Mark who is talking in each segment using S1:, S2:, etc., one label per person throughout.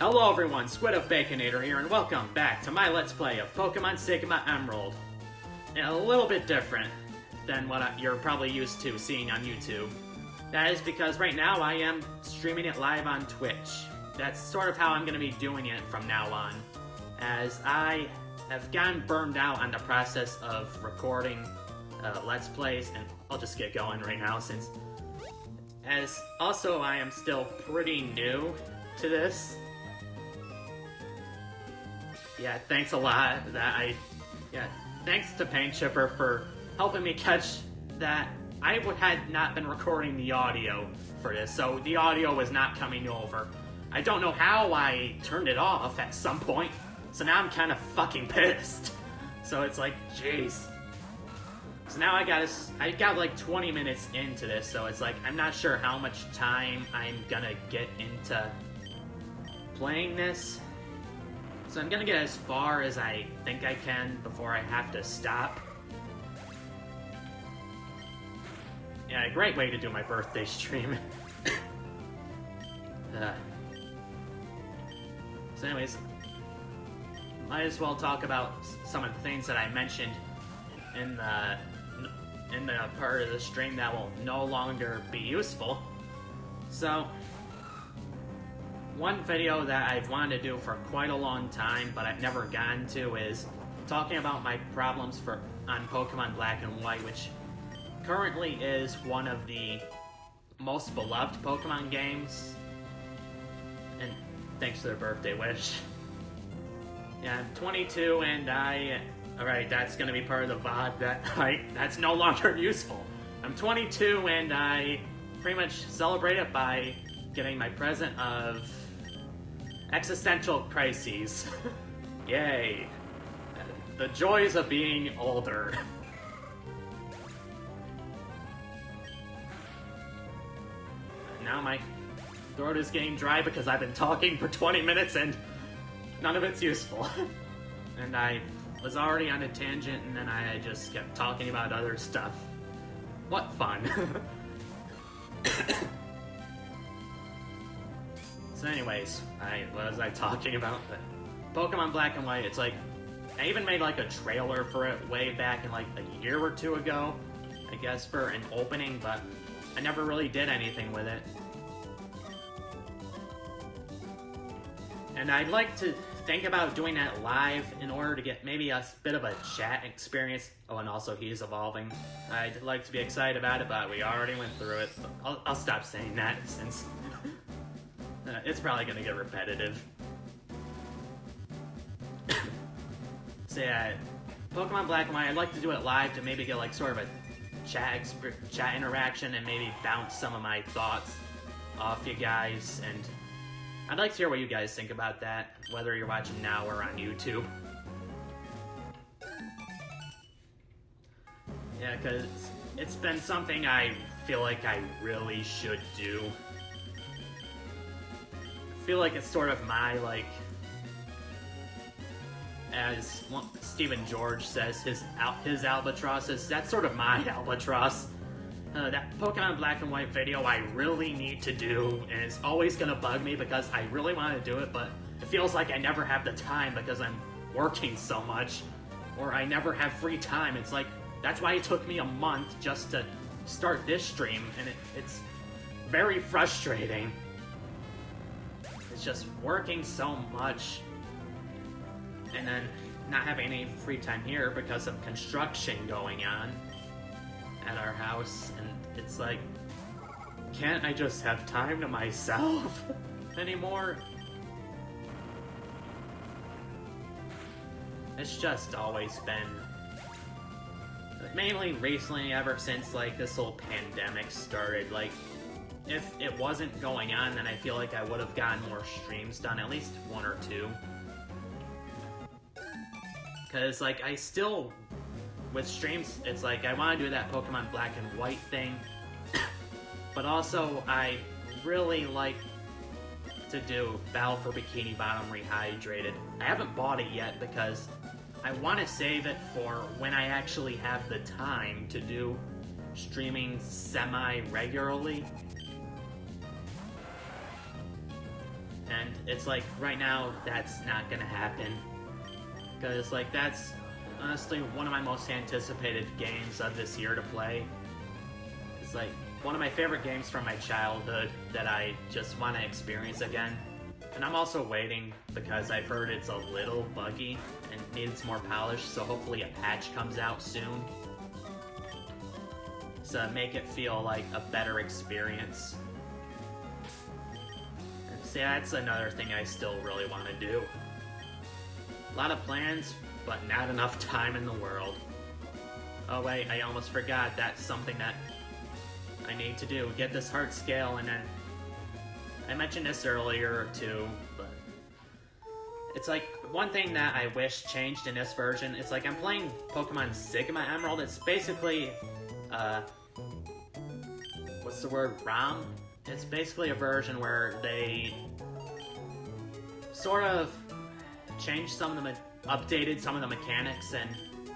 S1: Hello everyone, Squid of Baconator here, and welcome back to my Let's Play of Pokemon Sigma Emerald. A little bit different than what you're probably used to seeing on YouTube. That is because right now I am streaming it live on Twitch. That's sort of how I'm going to be doing it from now on, as I have gotten burned out on the process of recording Let's Plays, and I'll just get going right now since... As also I am still pretty new to this. Yeah, thanks a lot. Thanks to Paint Chipper for helping me catch that I had not been recording the audio for this, so the audio was not coming over. I don't know how I turned it off at some point, so now I'm kind of fucking pissed. So it's like, jeez. So now I got like 20 minutes into this, so it's like, I'm not sure how much time I'm gonna get into playing this. So I'm gonna get as far as I think I can before I have to stop. Yeah, a great way to do my birthday stream. So anyways, might as well talk about some of the things that I mentioned in the part of the stream that will no longer be useful. So, one video that I've wanted to do for quite a long time, but I've never gotten to, is talking about my problems on Pokemon Black and White, which currently is one of the most beloved Pokemon games. And thanks to their birthday wish. Yeah, I'm 22 and alright, that's gonna be part of the VOD that's no longer useful. I'm 22 and I pretty much celebrate it by getting my present of Existential Crises. Yay. The joys of being older. Now my throat is getting dry because I've been talking for 20 minutes and none of it's useful. And I was already on a tangent and then I just kept talking about other stuff. What fun. So anyways, what was I talking about? Pokemon Black and White, it's like, I even made like a trailer for it way back in like a year or two ago, I guess, for an opening, but I never really did anything with it. And I'd like to think about doing that live in order to get maybe a bit of a chat experience. Oh, and also he's evolving. I'd like to be excited about it, but we already went through it. So I'll stop saying that since it's probably going to get repetitive. So yeah, Pokemon Black and White, I'd like to do it live to maybe get like sort of a chat interaction and maybe bounce some of my thoughts off you guys, and I'd like to hear what you guys think about that, whether you're watching now or on YouTube. Yeah, because it's been something I feel like I really should do. I feel like it's sort of my, like, as Stephen George says, his albatrosses, that's sort of my albatross. That Pokemon Black and White video I really need to do, and it's always gonna bug me because I really want to do it, but it feels like I never have the time because I'm working so much, or I never have free time. It's like, that's why it took me a month just to start this stream, and it's very frustrating. It's just working so much, and then not having any free time here because of construction going on at our house, and it's like, can't I just have time to myself anymore? It's just always been, mainly recently, ever since like this whole pandemic started, like, if it wasn't going on, then I feel like I would have gotten more streams done, at least one or two. Because, like, I still, with streams, it's like, I want to do that Pokemon Black and White thing, but also, I really like to do Battle for Bikini Bottom Rehydrated. I haven't bought it yet because I want to save it for when I actually have the time to do streaming semi-regularly. And it's like, right now, that's not gonna happen. Because, like, that's honestly one of my most anticipated games of this year to play. It's like one of my favorite games from my childhood that I just want to experience again. And I'm also waiting because I've heard it's a little buggy and needs more polish, so hopefully a patch comes out soon to make it feel like a better experience. And see, that's another thing I still really want to do. A lot of plans, but not enough time in the world. Oh wait, I almost forgot, that's something that I need to do. Get this heart scale, and then I mentioned this earlier too, but it's like one thing that I wish changed in this version. It's like I'm playing Pokemon Sigma Emerald. It's basically, what's the word? ROM? It's basically a version where they sort of changed some of the, updated some of the mechanics and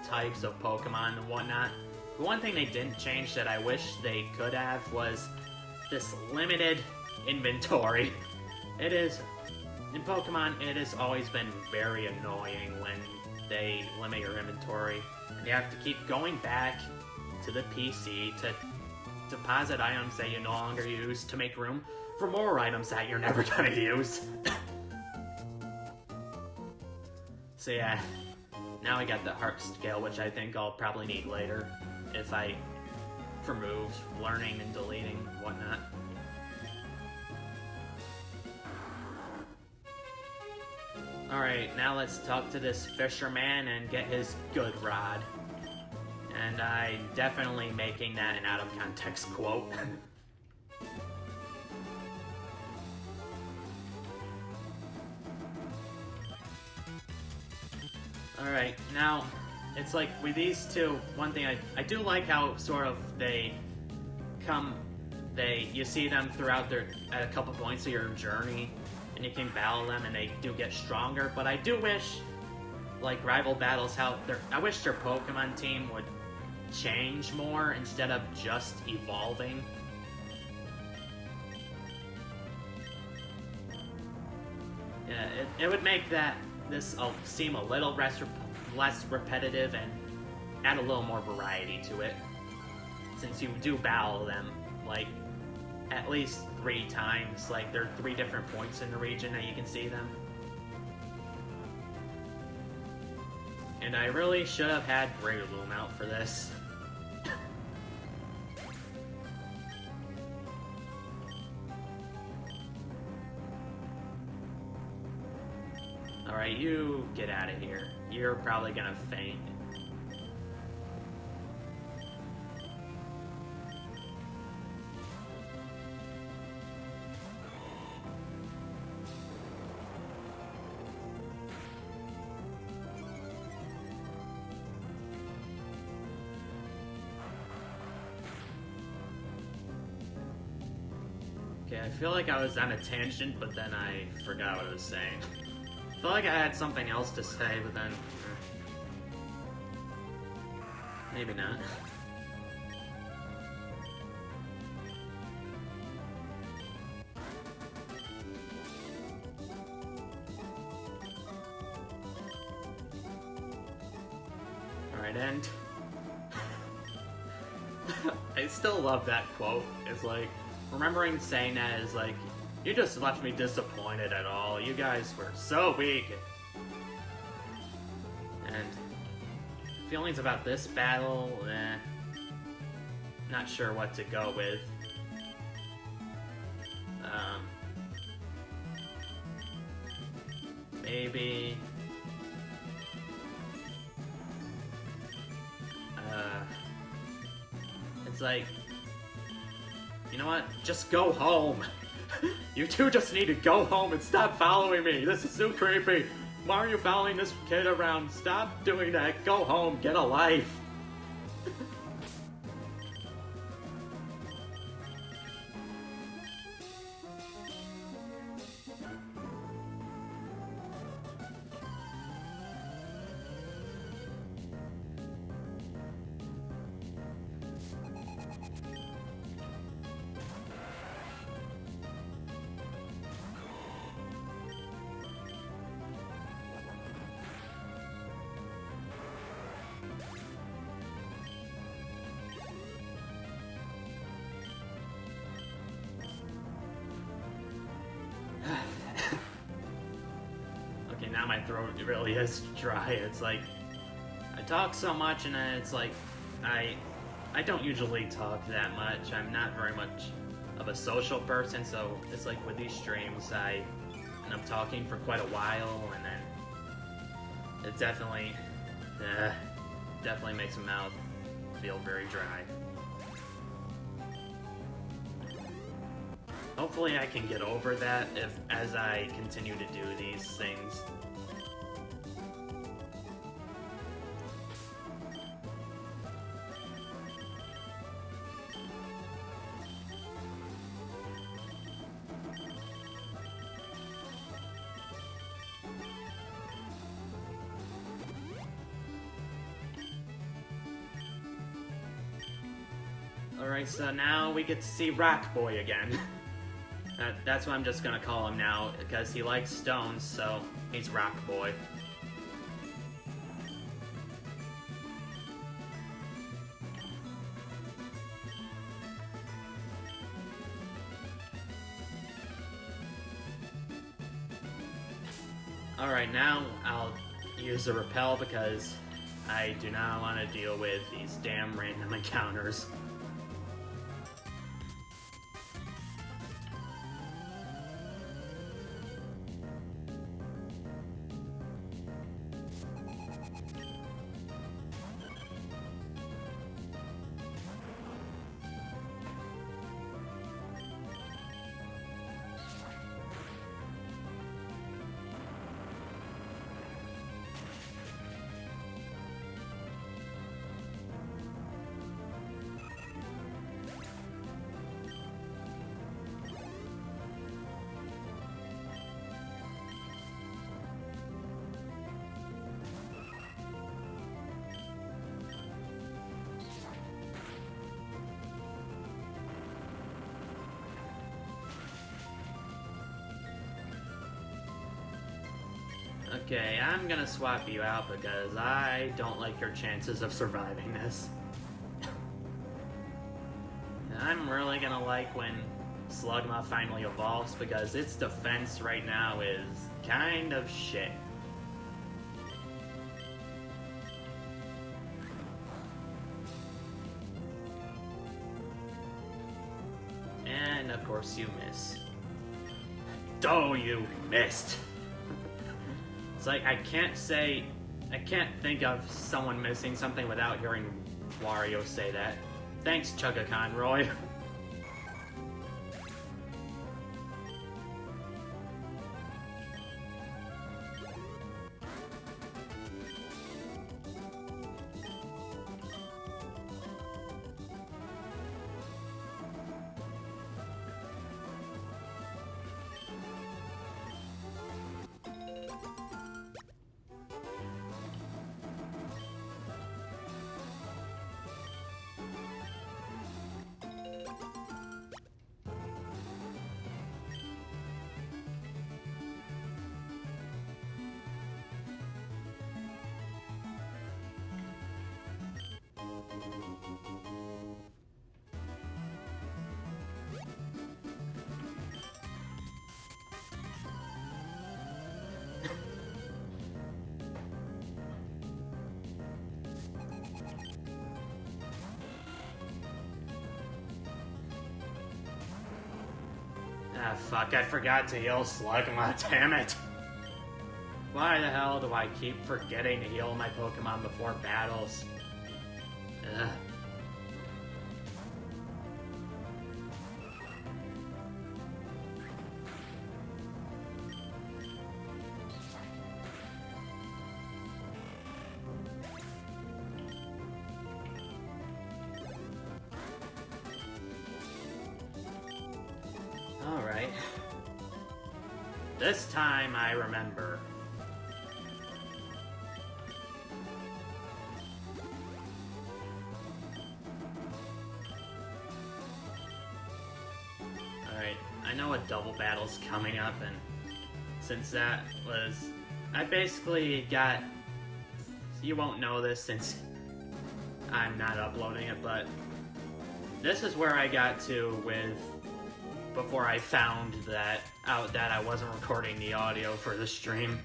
S1: types of Pokemon and whatnot. The one thing they didn't change that I wish they could have was this limited inventory. It is, in Pokemon, it has always been very annoying when they limit your inventory. And you have to keep going back to the PC to deposit items that you no longer use to make room for more items that you're never gonna use. So yeah, now I got the heart scale, which I think I'll probably need later if I, for moves, learning and deleting, whatnot. Alright, now let's talk to this fisherman and get his good rod. And I'm definitely making that an out of context quote. Alright, now, it's like with these two, one thing I do like how sort of you see them throughout at a couple points of your journey, and you can battle them and they do get stronger, but I do wish, like rival battles, I wish their Pokemon team would change more instead of just evolving. Yeah, it would make this seem a little less repetitive and add a little more variety to it. Since you do battle them, like, at least 3 times. Like, there are 3 different points in the region that you can see them. And I really should have had Breloom out for this. Alright, you get out of here. You're probably gonna faint. Okay, I feel like I was on a tangent, but then I forgot what I was saying. I feel like I had something else to say, but then... maybe not. Alright, and... I still love that quote. It's like, remembering saying that is like, you just left me disappointed at all. You guys were so weak. And feelings about this battle, not sure what to go with. Maybe... it's like, you know what? Just go home. You two just need to go home and stop following me. This is so creepy. Why are you following this kid around? Stop doing that. Go home. Get a life. now my throat really is dry. It's like, I talk so much and then it's like, I don't usually talk that much. I'm not very much of a social person, so it's like with these streams, I end up talking for quite a while, and then it definitely makes my mouth feel very dry. Hopefully I can get over that as I continue to do these things. Alright, so now we get to see Rock Boy again. That's what I'm just gonna call him now, because he likes stones, so he's Rock Boy. Alright, now I'll use the repel because I do not want to deal with these damn random encounters. Okay, I'm gonna swap you out because I don't like your chances of surviving this. I'm really gonna like when Slugma finally evolves because its defense right now is kind of shit. And of course you miss. Oh, you missed! It's like, I can't think of someone missing something without hearing Wario say that. Thanks, Chugga Conroy. Ah, fuck, I forgot to heal Slugma, damn it! Why the hell do I keep forgetting to heal my Pokemon before battles? Ugh. Alright. This time I remember. Alright, I know a double battle's coming up, and since that was... I basically got... You won't know this since I'm not uploading it, but this is where I got to with... Before I found that out that I wasn't recording the audio for the stream.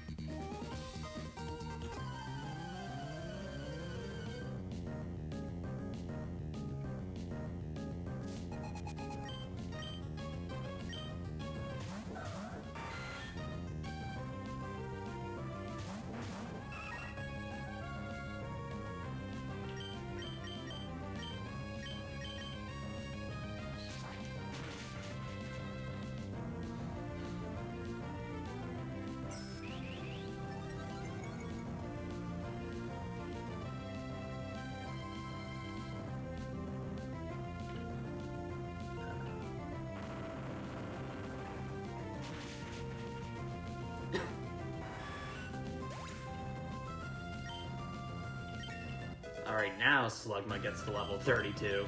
S1: Alright, now Slugma gets to level 32.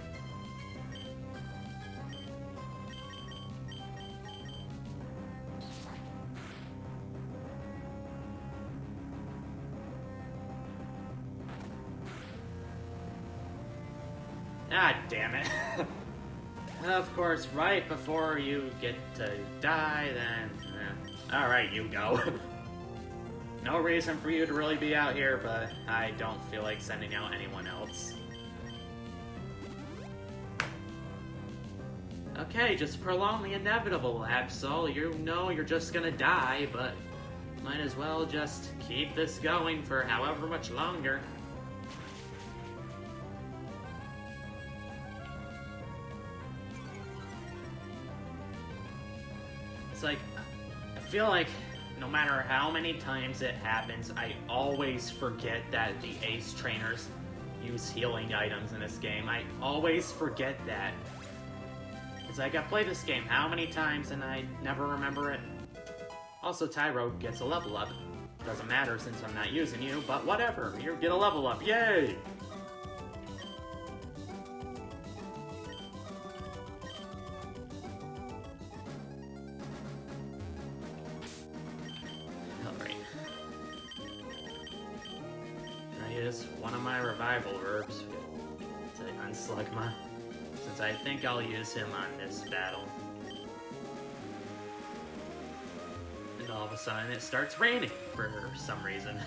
S1: Ah, damn it. Of course, right before you get to die, then... Alright, you go. No reason for you to really be out here, but I don't feel like sending out anyone else. Okay, just prolong the inevitable, Absol. You know you're just gonna die, but might as well just keep this going for however much longer. It's like, I feel like no matter how many times it happens, I always forget that the Ace trainers use healing items in this game. I always forget that. It's like, I've played this game how many times and I never remember it. Also, Tyro gets a level up. Doesn't matter since I'm not using you, but whatever. You get a level up, yay! One of my revival herbs on Slugma, since I think I'll use him on this battle. And all of a sudden it starts raining for some reason.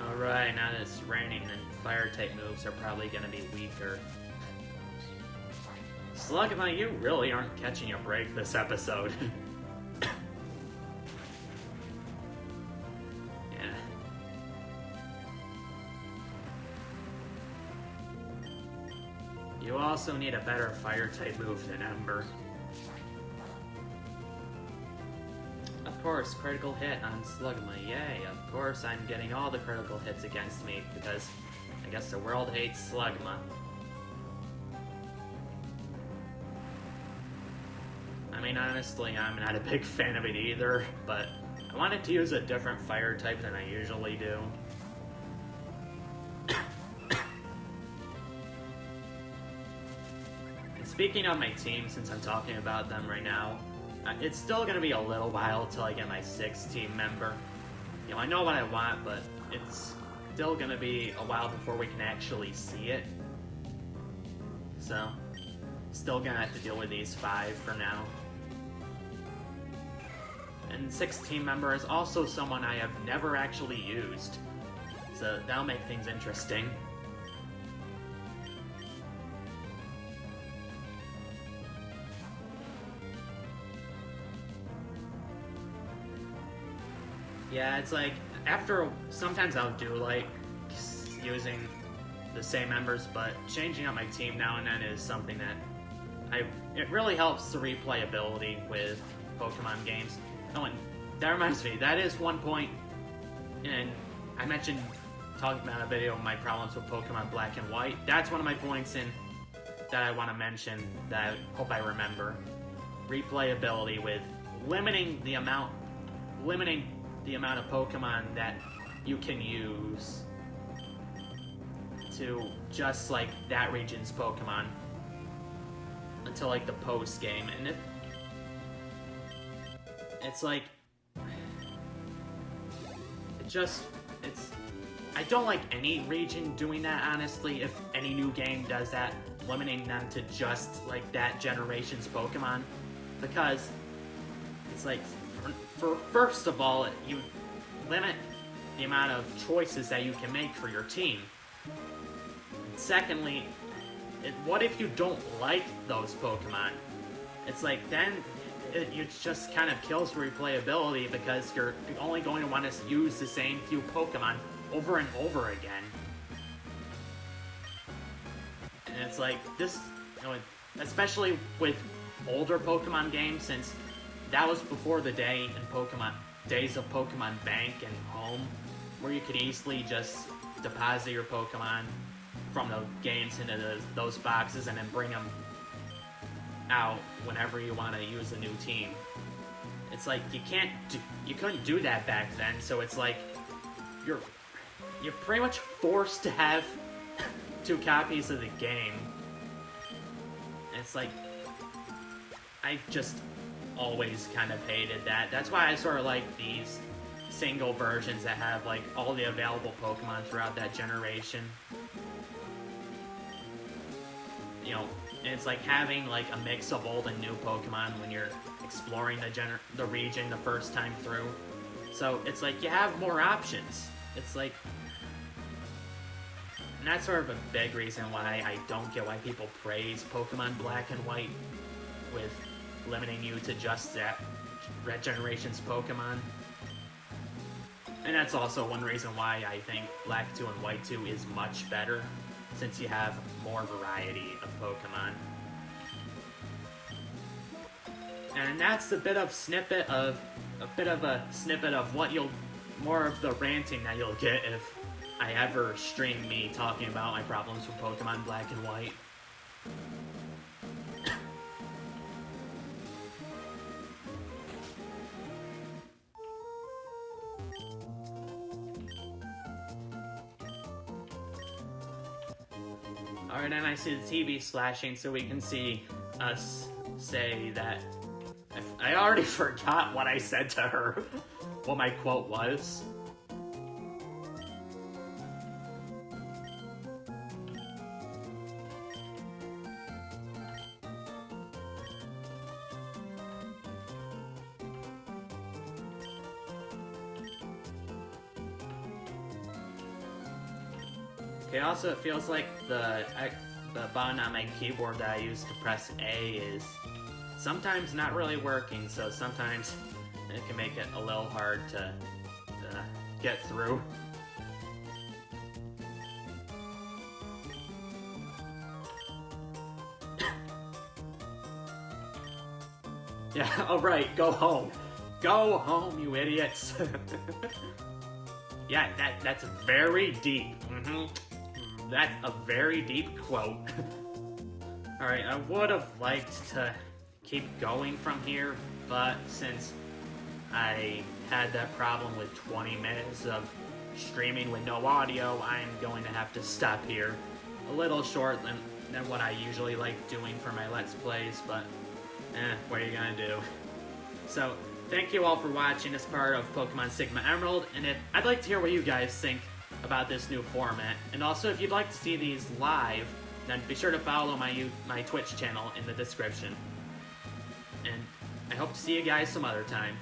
S1: Alright, now that it's raining, then fire-type moves are probably going to be weaker. Slugma, you really aren't catching a break this episode. Yeah. You also need a better fire-type move than Ember. Of course, critical hit on Slugma, yay! Of course I'm getting all the critical hits against me, because I guess the world hates Slugma. I mean, honestly, I'm not a big fan of it either, but I wanted to use a different fire type than I usually do. And speaking of my team, since I'm talking about them right now, it's still going to be a little while till I get my 6th team member. You know, I know what I want, but it's still going to be a while before we can actually see it. So, still going to have to deal with these 5 for now. And 6th team member is also someone I have never actually used. So, that'll make things interesting. Yeah, it's like, sometimes I'll do, like, using the same members, but changing up my team now and then is something that it really helps the replayability with Pokemon games. Oh, and that reminds me, that is one point, and I mentioned talking about a video of my problems with Pokemon Black and White. That's one of my points that I want to mention that I hope I remember. Replayability with limiting the amount of Pokemon that you can use to just like that region's Pokemon until like the post game, and it's like I don't like any region doing that, honestly. If any new game does that, limiting them to just like that generation's Pokemon, because it's like, first of all, you limit the amount of choices that you can make for your team. And secondly, what if you don't like those Pokemon? It's like, then it just kind of kills replayability, because you're only going to want to use the same few Pokemon over and over again. And it's like, this, you know, especially with older Pokemon games, since that was before the days of Pokemon Bank and Home, where you could easily just deposit your Pokemon from the games into those boxes and then bring them out whenever you want to use a new team. It's like you couldn't do that back then, so it's like you're pretty much forced to have 2 copies of the game. And it's like I just always kind of hated that. That's why I sort of like these single versions that have like all the available Pokemon throughout that generation. You know, and it's like having like a mix of old and new Pokemon when you're exploring the region the first time through. So it's like you have more options. It's like, and that's sort of a big reason why I don't get why people praise Pokemon Black and White with limiting you to just that generation's Pokemon. And that's also one reason why I think Black 2 and White 2 is much better, since you have more variety of Pokemon. And that's a bit of a snippet of what more of the ranting that you'll get if I ever stream me talking about my problems with Pokemon Black and White. Alright, and I see the TV slashing so we can see us say that... I already forgot what I said to her, what my quote was. Okay, also it feels like the button on my keyboard that I use to press A is sometimes not really working, so sometimes it can make it a little hard to get through. Yeah, alright, go home. Go home, you idiots. Yeah, that's very deep. That's a very deep quote. Alright, I would have liked to keep going from here, but since I had that problem with 20 minutes of streaming with no audio, I'm going to have to stop here. A little short than what I usually like doing for my Let's Plays, but what are you gonna do? So, thank you all for watching this part of Pokemon Sigma Emerald, and I'd like to hear what you guys think about this new format. And also, if you'd like to see these live, then be sure to follow my Twitch channel in the description. And I hope to see you guys some other time.